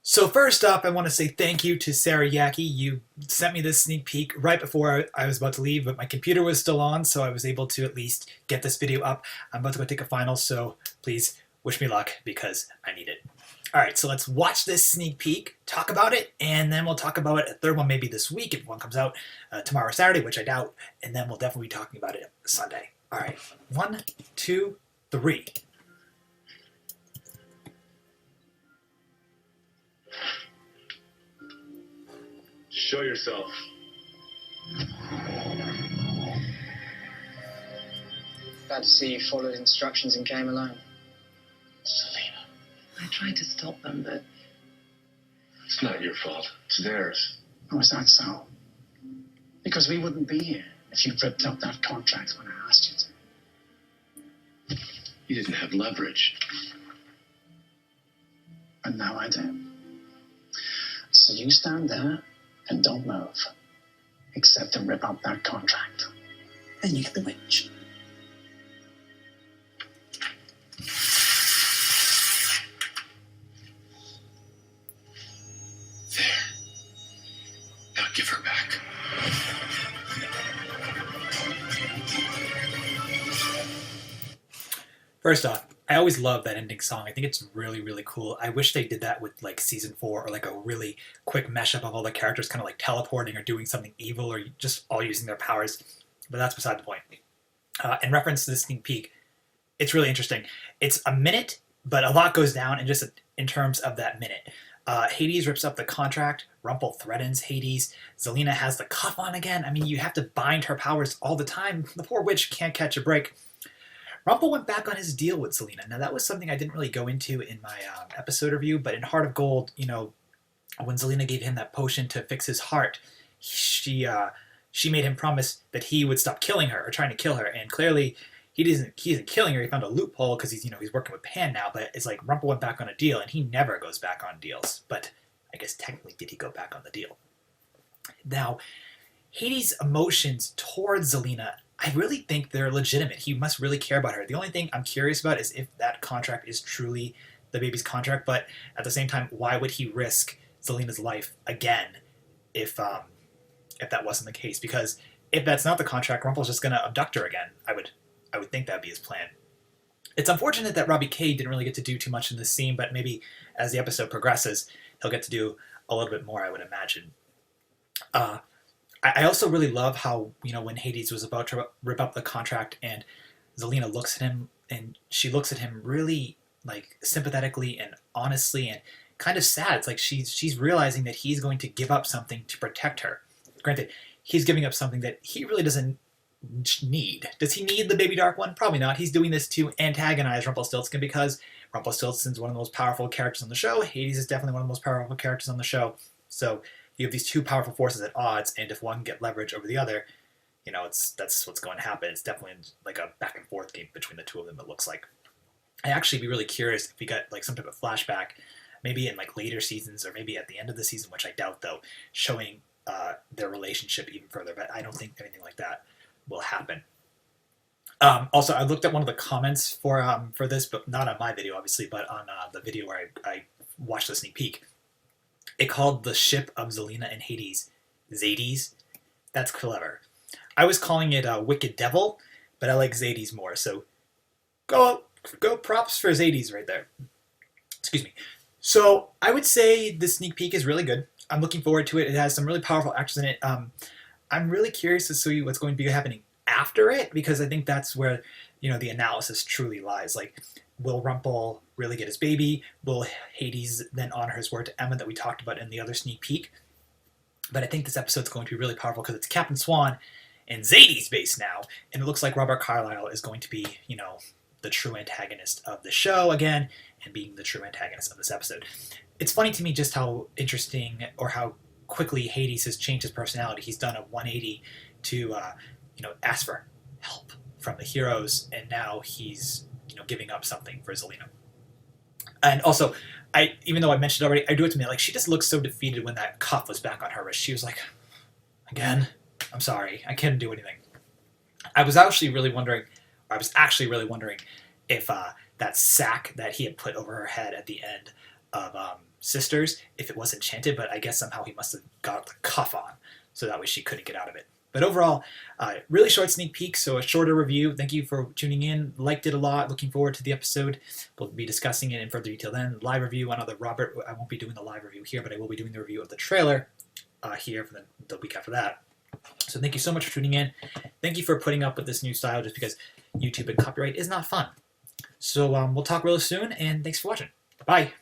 So first up, I want to say thank you to Sarah Yaki. You sent me this sneak peek right before I was about to leave, but my computer was still on, so I was able to at least get this video up. I'm about to go take a final, so please wish me luck because I need it. All right, so let's watch this sneak peek, talk about it, and then we'll talk about a third one maybe this week if one comes out tomorrow or Saturday, which I doubt, and then we'll definitely be talking about it Sunday. All right, 1, 2, 3. Show yourself. Glad to see you followed instructions and came alone. Selena, I tried to stop them, but it's not your fault. It's theirs. Oh, is that so? Because we wouldn't be here if you ripped up that contract when I asked you to. You didn't have leverage. And now I do. So you stand there and don't move, except to rip up that contract. Then you get the witch. There. Now give her back. First off, I always love that ending song. I think it's really, really cool. I wish they did that with like season 4 or like a really quick mashup of all the characters kind of like teleporting or doing something evil or just all using their powers. But that's beside the point. In reference to this sneak peek, it's really interesting. It's a minute, but a lot goes down in just in terms of that minute. Hades rips up the contract. Rumple threatens Hades. Zelena has the cuff on again. I mean, you have to bind her powers all the time. The poor witch can't catch a break. Rumple went back on his deal with Zelena. Now, that was something I didn't really go into in my episode review, but in Heart of Gold, you know, when Zelena gave him that potion to fix his heart, she made him promise that he would stop killing her or trying to kill her, and clearly he isn't killing her. He found a loophole because he's working with Pan now, but it's like Rumple went back on a deal, and he never goes back on deals. But I guess technically, did he go back on the deal? Now, Hades' emotions towards Zelena, I really think they're legitimate. He must really care about her. The only thing I'm curious about is if that contract is truly the baby's contract, but at the same time, why would he risk Zelena's life again if that wasn't the case? Because if that's not the contract, Rumple's just going to abduct her again. I would think that would be his plan. It's unfortunate that Robbie K didn't really get to do too much in this scene, but maybe as the episode progresses, he'll get to do a little bit more, I would imagine. I also really love how, you know, when Hades was about to rip up the contract and Zelena looks at him and she looks at him really like sympathetically and honestly and kind of sad. It's like she's realizing that he's going to give up something to protect her. Granted, he's giving up something that he really doesn't need. Does he need the baby dark one? Probably not. He's doing this to antagonize Rumpelstiltskin because Rumpelstiltskin's one of the most powerful characters on the show. Hades is definitely one of the most powerful characters on the show. So you have these two powerful forces at odds, and if one can get leverage over the other, you know, that's what's going to happen. It's definitely like a back and forth game between the two of them, it looks like. I'd actually be really curious if we got like some type of flashback, maybe in like later seasons or maybe at the end of the season, which I doubt though, showing their relationship even further, but I don't think anything like that will happen. Also, I looked at one of the comments for this, but not on my video, obviously, but on the video where I watched the sneak peek. It called the ship of Zelena and Hades Zades. That's clever. I was calling it Wicked Devil, but I like Zades more, so go props for Zades right there. Excuse me. So I would say the sneak peek is really good. I'm looking forward to it. It has some really powerful actors in it. I'm really curious to see what's going to be happening after it, because I think that's where, you know, the analysis truly lies. Like, will Rumple really get his baby? Will Hades then honor his word to Emma that we talked about in the other sneak peek? But I think this episode's going to be really powerful because it's Captain Swan and Zades base now, and it looks like Robert Carlyle is going to be, you know, the true antagonist of the show again, and being the true antagonist of this episode. It's funny to me just how interesting or how quickly Hades has changed his personality. He's done a 180 to, you know, ask for help from the heroes, and now he's, you know, giving up something for Zelena. And also, even though I mentioned it already, I do it to me. Like, she just looked so defeated when that cuff was back on her wrist. She was like, again? I'm sorry, I can't do anything. I was actually really wondering if that sack that he had put over her head at the end of sisters if it was enchanted, but I guess somehow he must have got the cuff on, so that way she couldn't get out of it. But overall, really short sneak peek, so a shorter review. Thank you for tuning in. Liked it a lot. Looking forward to the episode. We'll be discussing it in further detail then. Live review on other Robert. I won't be doing the live review here, but I will be doing the review of the trailer here for the week after that. So thank you so much for tuning in. Thank you for putting up with this new style, just because YouTube and copyright is not fun. So we'll talk real soon, and thanks for watching. Bye.